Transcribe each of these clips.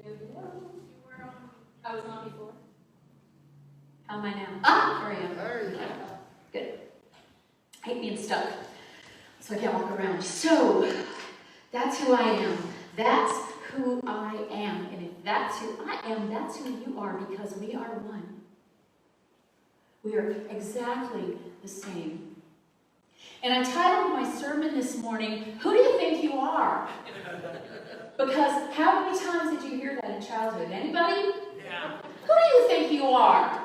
I was on before. How am I now? Ah, here I am. There you go. Good. I hate being stuck, so I can't walk around. So, that's who I am. That's who I am. And if that's who I am, that's who you are, because we are one. We are exactly the same. And I titled my sermon this morning, "Who do you think you are?" Because how many times did you hear that in childhood? Anybody? Yeah. Who do you think you are?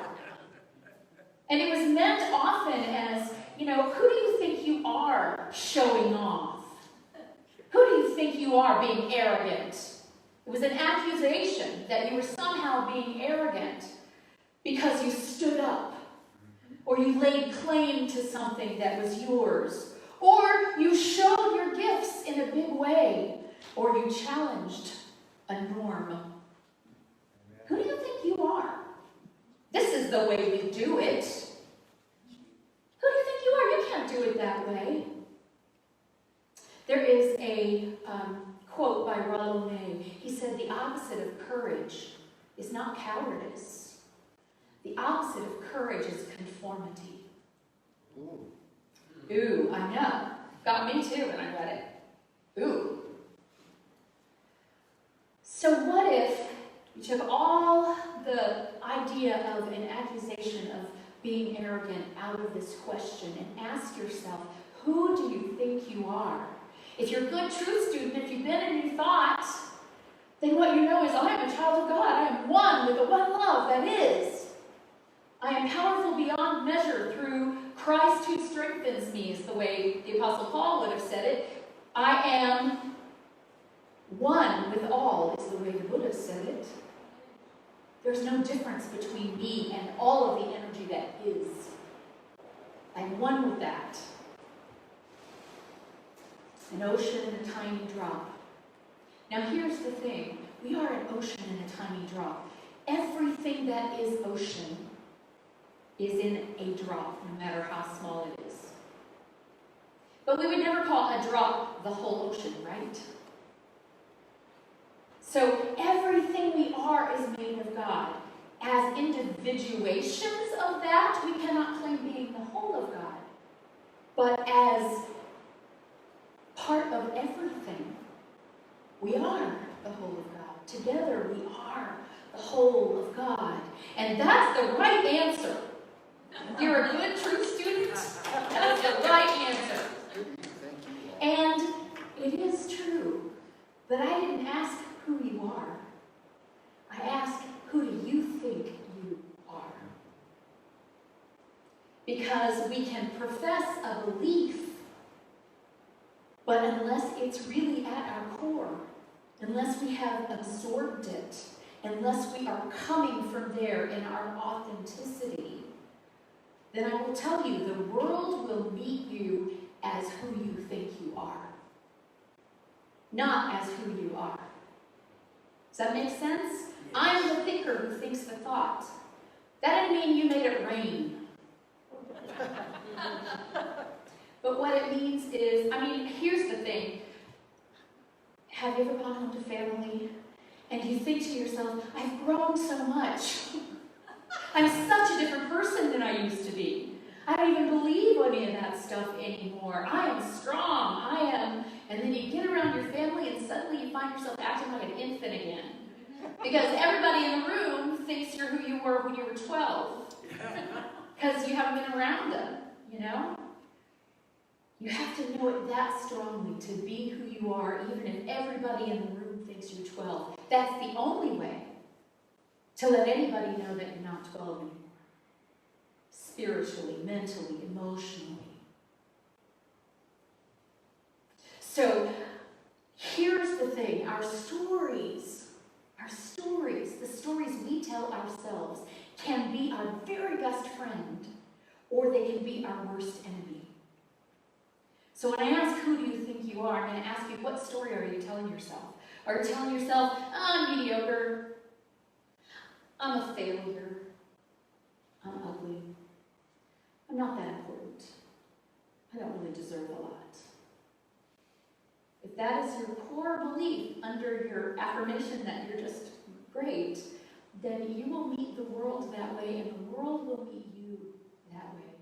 And it was meant often as, who do you think you are showing off? Who do you think you are being arrogant? It was an accusation that you were somehow being arrogant because you stood up, or you laid claim to something that was yours, or you showed your gifts in a big way, or you challenged a norm. Who do you think you are? This is the way we do it. Who do you think you are? You can't do it that way. There is a quote by Rollo May. He said, "The opposite of courage is not cowardice. The opposite of courage is conformity." Ooh, I know. Got me too when I read it. Ooh. So what if you took all the idea of an accusation of being arrogant out of this question and ask yourself, who do you think you are? If you're a good truth student, if you've been and you thought, then what you know is, I am a child of God. I am one with the one love that is. I am powerful beyond measure through Christ who strengthens me, is the way the Apostle Paul would have said it. I am one with all, is the way the Buddha said it. There's no difference between me and all of the energy that is. I'm one with that. An ocean and a tiny drop. Now here's the thing. We are an ocean and a tiny drop. Everything that is ocean is in a drop, no matter how small it is. But we would never call a drop the whole ocean, right? So everything we are is made of God. As individuations of that, we cannot claim being the whole of God. But as part of everything, we are the whole of God. Together we are the whole of God. And that's the right answer. If you're a good truth student, that's the right answer. And it is true. But I didn't ask who you are. I asked, who do you think you are? Because we can profess a belief, but unless it's really at our core, unless we have absorbed it, unless we are coming from there in our authenticity, then I will tell you, the world will meet you as who you think you are, not as who you are. Does that make sense? Yes. I'm the thinker who thinks the thought. That didn't mean you made it rain. But what it means is, here's the thing. Have you ever gone home to family and you think to yourself, I've grown so much. I'm such a different person than I used to be. I don't even believe any of that stuff anymore. I am strong. I am. And then you get around your family and suddenly you find yourself acting like an infant again. Because everybody in the room thinks you're who you were when you were 12. Because you haven't been around them, You have to know it that strongly to be who you are, even if everybody in the room thinks you're 12. That's the only way to let anybody know that you're not 12 anymore. Spiritually, mentally, emotionally. So, here's the thing. Our stories, the stories we tell ourselves can be our very best friend, or they can be our worst enemy. So when I ask, who do you think you are, I'm going to ask you, what story are you telling yourself? Are you telling yourself, I'm mediocre, I'm a failure, I'm ugly, I'm not that important, I don't really deserve a lot? If that is your core belief under your affirmation that you're just great, then you will meet the world that way, and the world will meet you that way.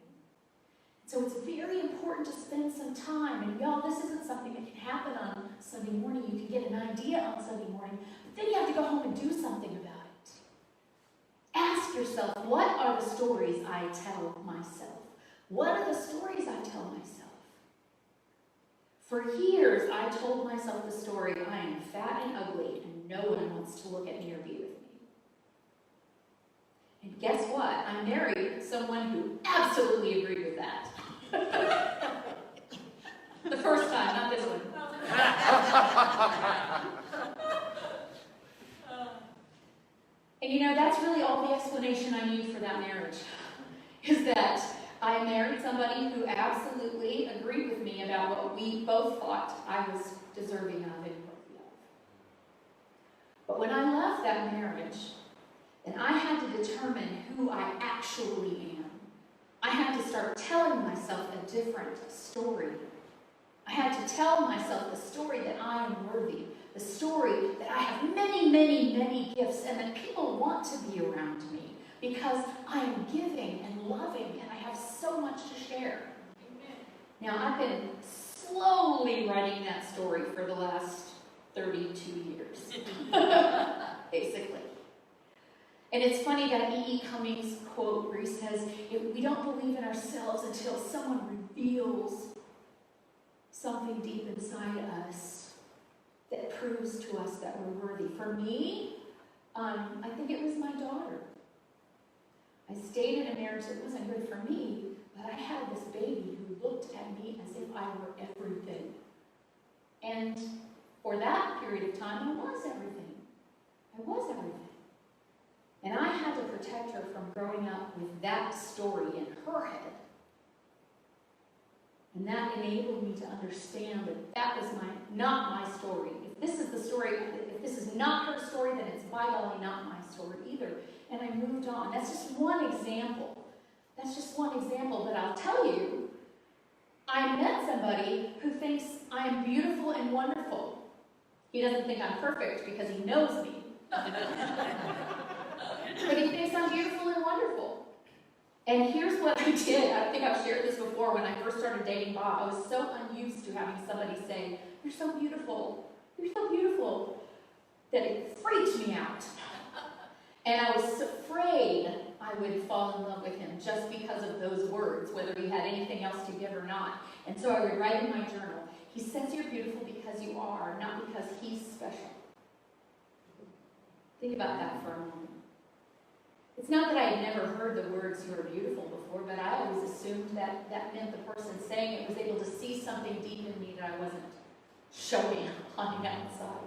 So it's very important to spend some time, and y'all, this isn't something that can happen on Sunday morning. You can get an idea on Sunday morning, but then you have to go home and do something about it. Ask yourself, what are the stories I tell myself? What are the stories I tell myself? For years, I told myself the story, I am fat and ugly, and no one wants to look at me or be with me. And guess what? I married someone who absolutely agreed with that. The first time, not this one. And you know, that's really all the explanation I need for that marriage, is that I married somebody who absolutely agreed with me about what we both thought I was deserving of and worthy of. But when I left that marriage, and I had to determine who I actually am, I had to start telling myself a different story. I had to tell myself the story that I am worthy, the story that I have many, many, many gifts, and that people want to be around me because I am giving and loving, and I have so much to share. Amen. Now, I've been slowly writing that story for the last 32 years, basically. And it's funny that E.E. Cummings quote where he says, we don't believe in ourselves until someone reveals something deep inside us that proves to us that we're worthy. For me, I think it was my daughter. I stayed in a marriage that wasn't good for me, but I had this baby who looked at me as if I were everything. And for that period of time, I was everything. I was everything. And I had to protect her from growing up with that story in her head. And that enabled me to understand that that was not my story. If this is the story, if this is not her story, then it's by golly not my story either. And I moved on. That's just one example. That's just one example, but I'll tell you, I met somebody who thinks I'm beautiful and wonderful. He doesn't think I'm perfect because he knows me. But he thinks I'm beautiful and wonderful. And here's what I did. I think I've shared this before. When I first started dating Bob, I was so unused to having somebody say, "You're so beautiful. You're so beautiful," that it freaked me out. And I was afraid I would fall in love with him just because of those words, whether he had anything else to give or not. And so I would write in my journal, he says you're beautiful because you are, not because he's special. Think about that for a moment. It's not that I had never heard the words "you are beautiful" before, but I always assumed that that meant the person saying it was able to see something deep in me that I wasn't showing on the outside.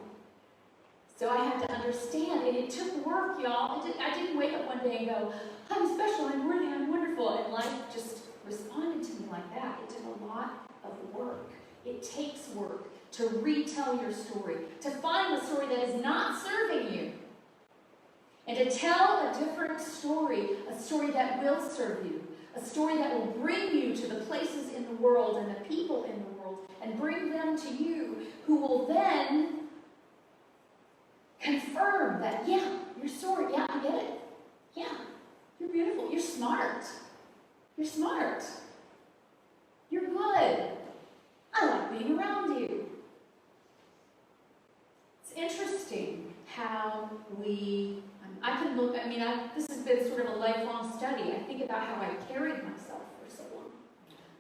So I had to understand, and it took work, y'all. I didn't wake up one day and go, "I'm special, I'm worthy, I'm wonderful," and life just responded to me like that. It took a lot of work. It takes work to retell your story, to find the story that is not serving you, and to tell a different story, a story that will serve you, a story that will bring you to the places in the world and the people in the world, and bring them to you, who will then confirm that, yeah, your story, yeah, I get it. Yeah, you're beautiful, you're smart. You're smart. You're good. I like being around you. It's interesting how this has been sort of a lifelong study. I think about how I carried myself for so long.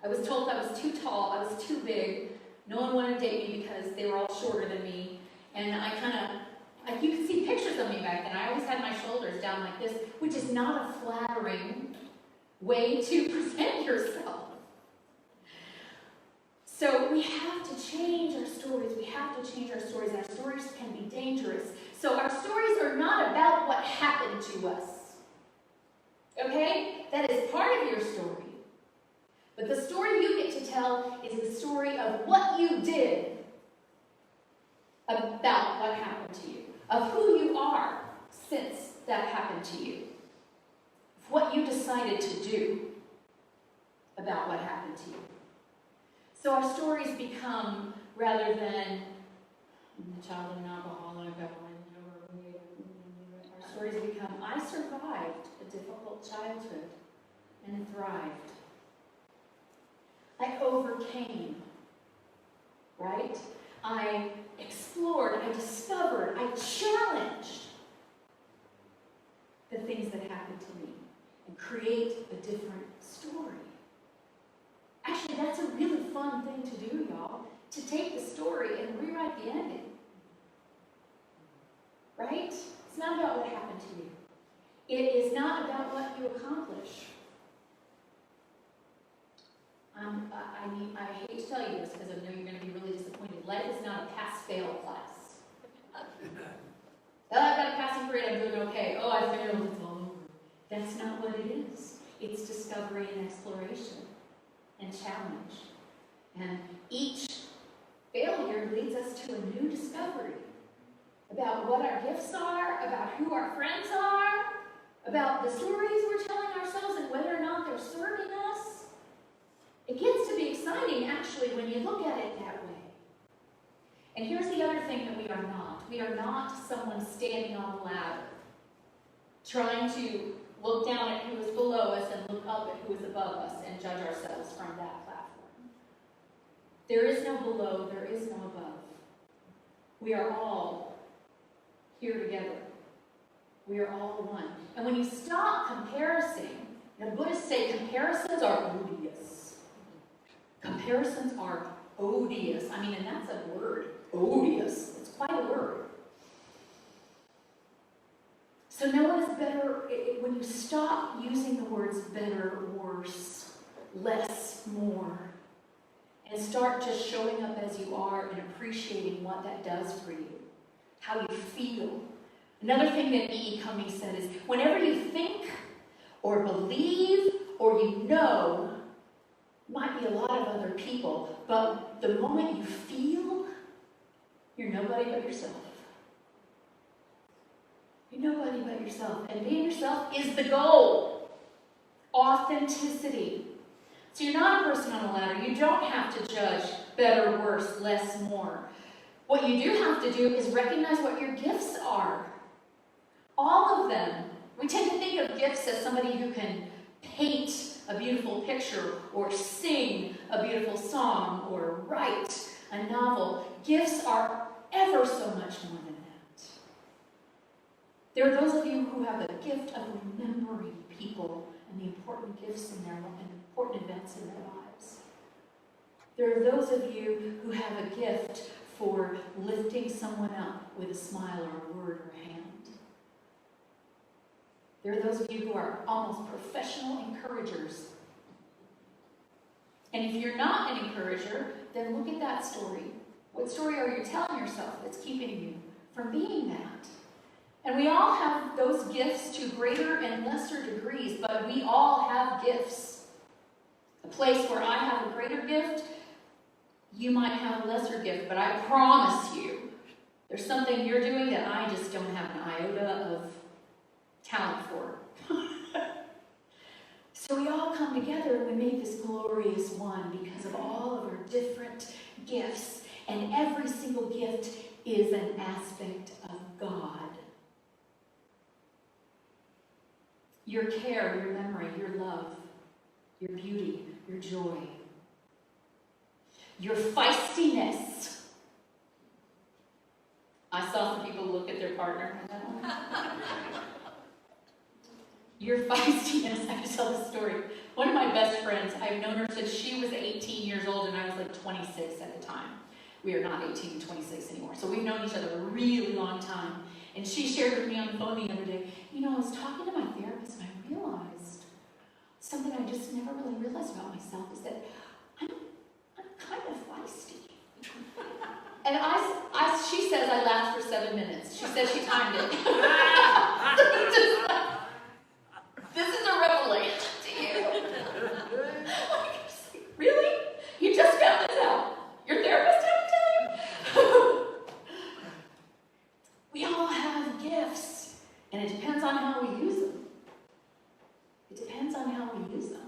I was told I was too tall, I was too big. No one wanted to date me because they were all shorter than me. And you can see pictures of me back then. I always had my shoulders down like this, which is not a flattering way to present yourself. So we have to change our stories. We have to change our stories. Our stories can be dangerous. So our stories are not about what happened to us. Okay? That is part of your story. But the story you get to tell is the story of what you did about what happened to you, of who you are since that happened to you, of what you decided to do about what happened to you. So our stories become, rather than the child of an alcoholic, stories become, I survived a difficult childhood and thrived. I overcame, right? I explored, I discovered, I challenged the things that happened to me and create a different story. Actually, that's a really fun thing to do, y'all, to take the story and rewrite the ending. Right? It's not about what happened to you. It is not about what you accomplish. I hate to tell you this because I know you're going to be really disappointed. Life is not a pass-fail class. Oh, I've got a passing grade, I'm doing okay. Oh, I failed, it's all over. That's not what it is. It's discovery and exploration and challenge. And each failure leads us to a new discovery about what our gifts are, about who our friends are, about the stories we're telling ourselves and whether or not they're serving us. It gets to be exciting, actually, when you look at it that way. And here's the other thing that we are not. We are not someone standing on the ladder, trying to look down at who is below us and look up at who is above us and judge ourselves from that platform. There is no below, there is no above. We are all here together. We are all one. And when you stop comparing, the Buddhists say comparisons are odious. Comparisons are odious. I mean, and that's a word. Odious. It's quite a word. So no one is better, when you stop using the words better, worse, less, more, and start just showing up as you are and appreciating what that does for you, how you feel. Another thing that E.E. Cummings said is, whenever you think or believe or you know, might be a lot of other people, but the moment you feel, you're nobody but yourself. You're nobody but yourself. And being yourself is the goal. Authenticity. So you're not a person on a ladder. You don't have to judge better, worse, less, more. What you do have to do is recognize what your gifts are. All of them. We tend to think of gifts as somebody who can paint a beautiful picture, or sing a beautiful song, or write a novel. Gifts are ever so much more than that. There are those of you who have a gift of remembering people and the important gifts in their life and important events in their lives. There are those of you who have a gift for lifting someone up with a smile or a word or a hand. There are those of you who are almost professional encouragers. And if you're not an encourager, then look at that story. What story are you telling yourself that's keeping you from being that? And we all have those gifts to greater and lesser degrees, but we all have gifts. A place where I have a greater gift, you might have a lesser gift, but I promise you, there's something you're doing that I just don't have an iota of talent for. So we all come together and we make this glorious one because of all of our different gifts. And every single gift is an aspect of God. Your care, your memory, your love, your beauty, your joy, your feistiness. I saw some people look at their partner. Your feistiness. I have to tell this story. One of my best friends, I've known her since she was 18 years old and I was like 26 at the time. We are not 18 and 26 anymore. So we've known each other a really long time. And she shared with me on the phone the other day, you know, I was talking to my therapist and I realized something I just never really realized about myself is that I'm kind of feisty. And she says I laughed for 7 minutes. She says she timed it. This is a revelation to you. Really? You just found this out? Your therapist had to tell you? We all have gifts, and it depends on how we use them. It depends on how we use them.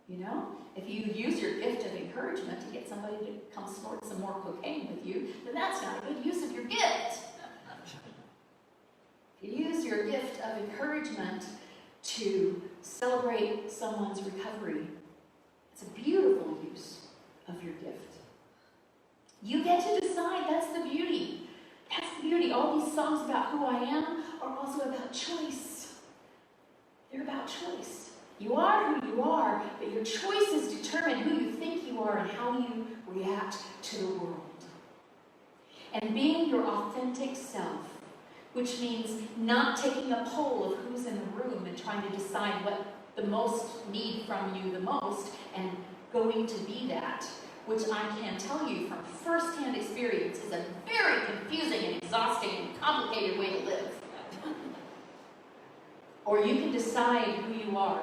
You know? If you use your gift of encouragement to get somebody to come snort some more cocaine with you, then that's not a good use of your gift. If you use your gift of encouragement to celebrate someone's recovery. It's a beautiful use of your gift. You get to decide. That's the beauty. That's the beauty. All these songs about who I am are also about choice. They're about choice. You are who you are, but your choices determine who you think you are and how you react to the world. And being your authentic self, which means not taking a poll of who's in the room and trying to decide what the most need from you the most and going to be that, which I can tell you from firsthand experience is a very confusing and exhausting and complicated way to live. Or you can decide who you are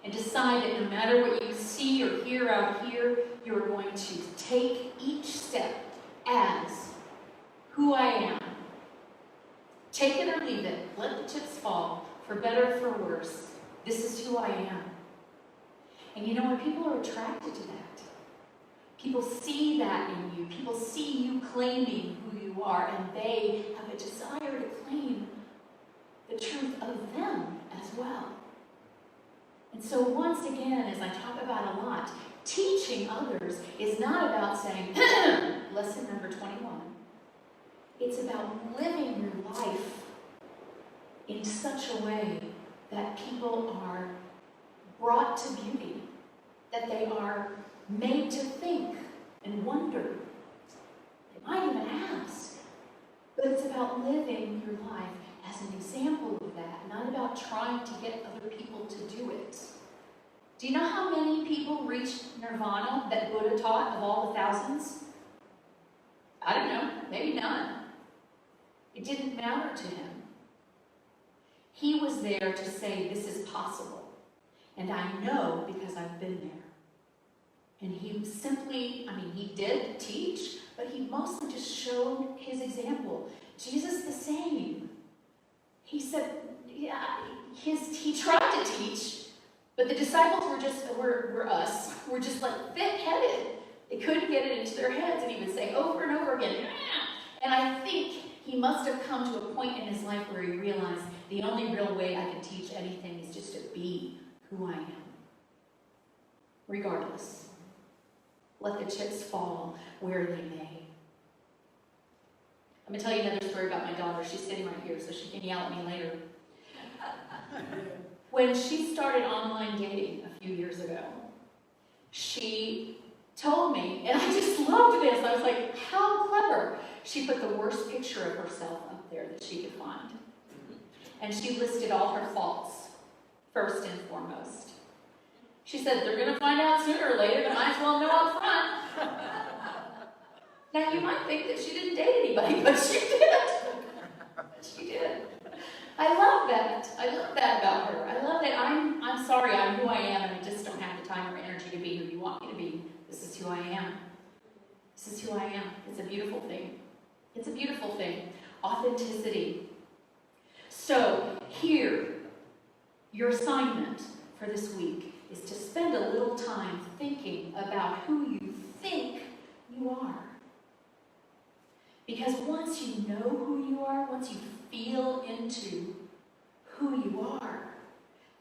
and decide that no matter what you see or hear out here, you're going to take each step as who I am. Take it or leave it. Let the chips fall, for better or for worse. This is who I am. And you know what? People are attracted to that. People see that in you. People see you claiming who you are, and they have a desire to claim the truth of them as well. And so once again, as I talk about a lot, teaching others is not about saying, lesson number 21. It's about living your life in such a way that people are brought to beauty, that they are made to think and wonder. They might even ask. But it's about living your life as an example of that, not about trying to get other people to do it. Do you know how many people reached nirvana that Buddha taught of all the thousands? I don't know, maybe none. It didn't matter to him. He was there to say, this is possible. And I know because I've been there. And he simply, he did teach, but he mostly just showed his example. Jesus the same. He said, he tried to teach, but the disciples were us. We're just like thick-headed. They couldn't get it into their heads, and he would say over and over again, ah! And I think he must have come to a point in his life where he realized the only real way I can teach anything is just to be who I am. Regardless. Let the chips fall where they may. I'm going to tell you another story about my daughter. She's sitting right here, so she can yell at me later. When she started online dating a few years ago, she told me, and I just loved this. I was like, how clever. She put the worst picture of herself up there that she could find. And she listed all her faults, first and foremost. She said, they're going to find out sooner or later, they might as well know up front. Now, you might think that she didn't date anybody, but she did. She did. I love that. I love that about her. I love that I'm sorry, I'm who I am, and I just don't have the time or energy to be who you want me to be. This is who I am. This is who I am. It's a beautiful thing. It's a beautiful thing. Authenticity. So, here, your assignment for this week is to spend a little time thinking about who you think you are. Because once you know who you are, once you feel into who you are,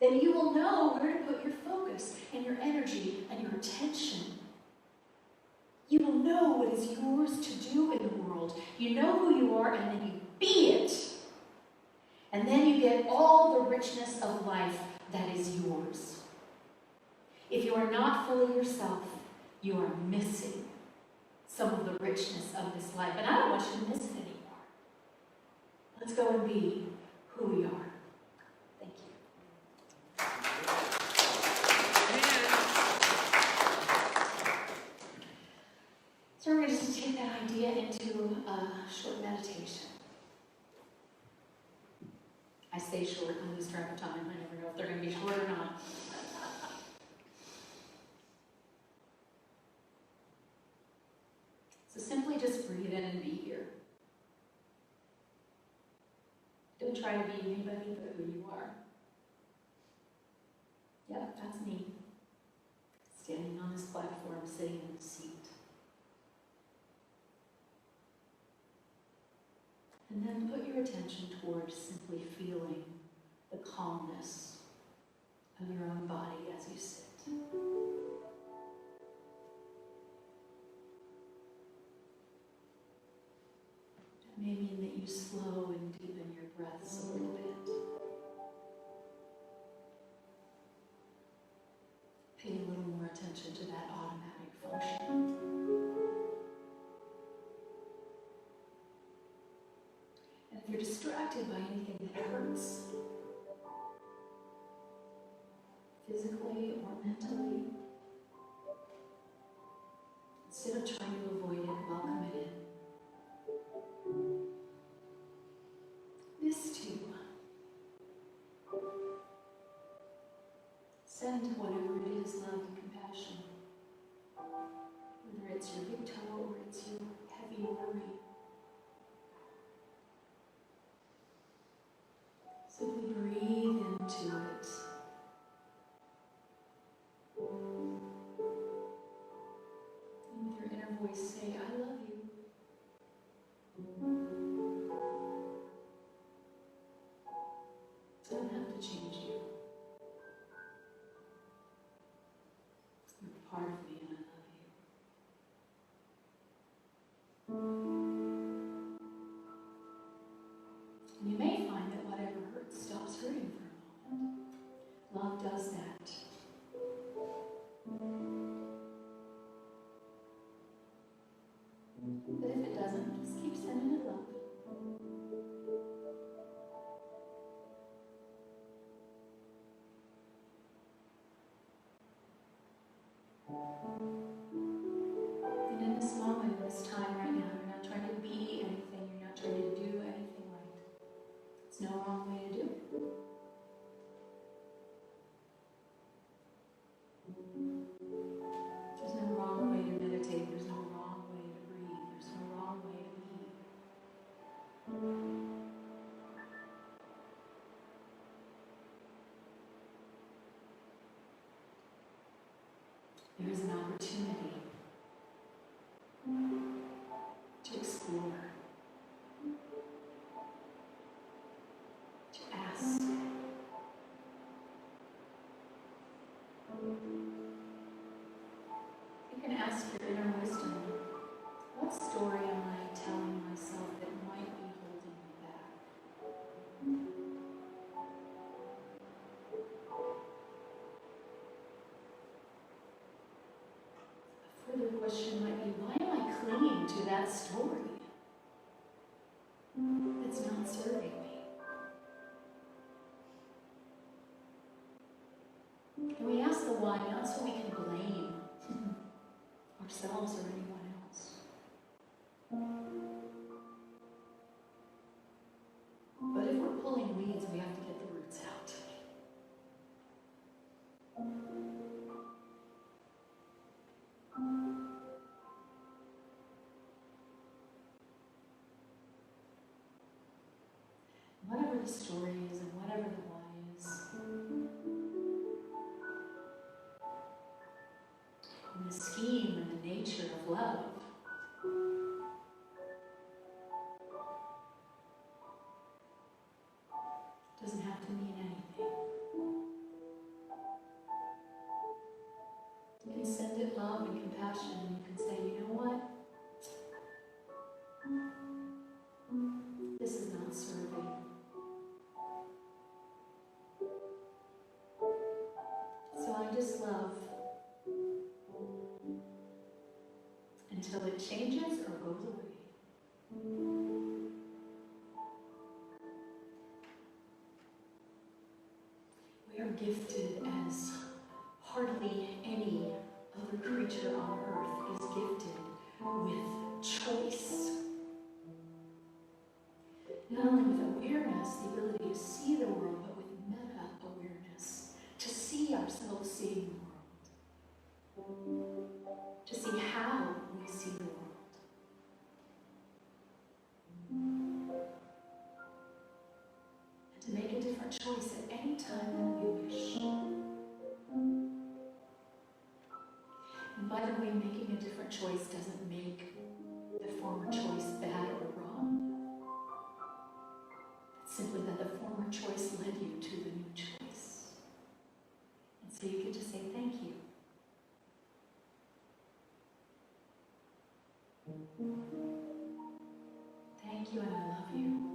then you will know where to put your focus and your energy and your attention. You will know what is yours to do in the world. You know who you are, and then you be it. And then you get all the richness of life that is yours. If you are not fully yourself, you are missing some of the richness of this life. And I don't want you to miss it anymore. Let's go and be who we are. Thank you. So we're going to just take that idea into a short meditation. I say short, I lose track of time. I never know if they're going to be short or not. So simply just breathe in and be here. Don't try to be anybody but who you are. Yep, that's me. Standing on this platform, sitting in the seat. And then put your attention towards simply feeling the calmness of your own body as you sit. It may mean that you slow and deepen your breaths a little bit. Pay a little more attention to that automatic function. And if you're distracted by anything that hurts, physically or mentally, instead of trying to avoid it, welcome it in. This too. Send whatever it is, love and compassion. Whether it's your big toe or it's your heavy worry. Simply breathe into it. And with your inner voice say, I love you. I don't have to change you. You're part of me and I love you. And you may find that whatever hurts stops hurting for a moment. Love does that. But if it doesn't, just keep sending it love. And in this moment, this time right now, you're not trying to be anything, you're not trying to do anything right. There's no wrong way to do it. There's no wrong way to meditate, there's no wrong way to breathe, there's no wrong way to be. There is an opportunity to explore, to ask. You can ask your inner wisdom, what story am I telling myself that might be holding me back? A further question might be, why am I clinging to that story that's not serving me? And we ask the why not so we can blame ourselves or anyone else. But if we're pulling weeds, we have to get the roots out. Whatever the story is and whatever the why is, in the scheme and the nature of love, doesn't have to mean anything. You can send it love and compassion, and you can say, you know what? This is not serving. So I just love until it changes or goes away. We are gifted as hardly any other creature on earth is gifted with choice. Not only with awareness, the ability to see the world, but with meta-awareness, to see ourselves seeing the world, to see how we see the world. And to make a different choice at any time that we wish. And by the way, making a different choice doesn't make the former choice bad or wrong. simply that the former choice led you to the new choice. And so you get to say thank you. Thank you, and I love you.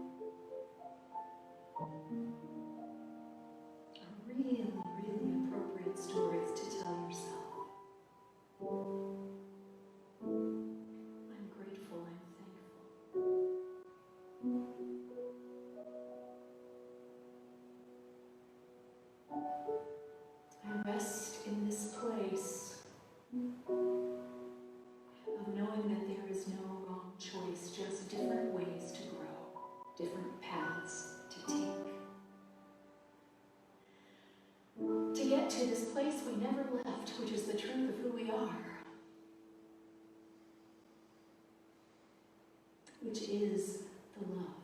Are really, really appropriate stories to tell yourself. I'm grateful, I'm thankful. I rest in this place of knowing that there is no wrong choice, just different ways to grow, different paths to take. To get to this place we never left, which is the truth of who we are, which is the love.